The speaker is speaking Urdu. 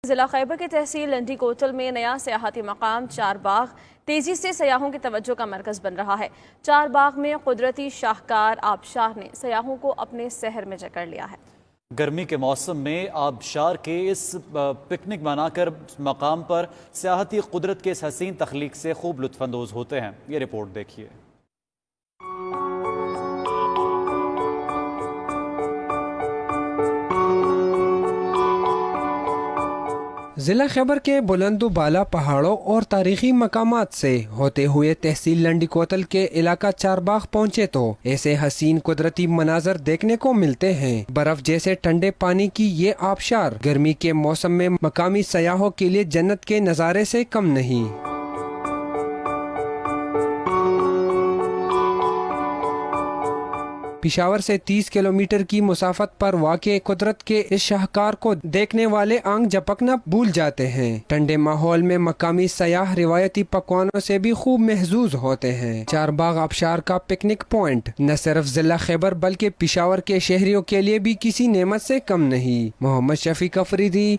ضلع خیبر کے تحصیل لنڈی کوتل میں نیا سیاحتی مقام چار باغ تیزی سے سیاحوں کی توجہ کا مرکز بن رہا ہے۔ چار باغ میں قدرتی شاہکار آبشار نے سیاحوں کو اپنے سحر میں جکڑ لیا ہے۔ گرمی کے موسم میں آبشار کے اس پکنک بنا کر مقام پر سیاحتی قدرت کے اس حسین تخلیق سے خوب لطف اندوز ہوتے ہیں۔ یہ رپورٹ دیکھیے۔ ضلع خیبر کے بلند و بالا پہاڑوں اور تاریخی مقامات سے ہوتے ہوئے تحصیل لنڈی کوتل کے علاقہ چار باغ پہنچے تو ایسے حسین قدرتی مناظر دیکھنے کو ملتے ہیں۔ برف جیسے ٹھنڈے پانی کی یہ آبشار گرمی کے موسم میں مقامی سیاحوں کے لیے جنت کے نظارے سے کم نہیں۔ پشاور سے 30 کلومیٹر کی مسافت پر واقع قدرت کے اس شاہکار کو دیکھنے والے آنکھ جھپکنا بھول جاتے ہیں۔ ٹھنڈے ماحول میں مقامی سیاح روایتی پکوانوں سے بھی خوب محظوظ ہوتے ہیں۔ چار باغ آبشار کا پکنک پوائنٹ نہ صرف ضلع خیبر بلکہ پشاور کے شہریوں کے لیے بھی کسی نعمت سے کم نہیں۔ محمد شفیق افریدی،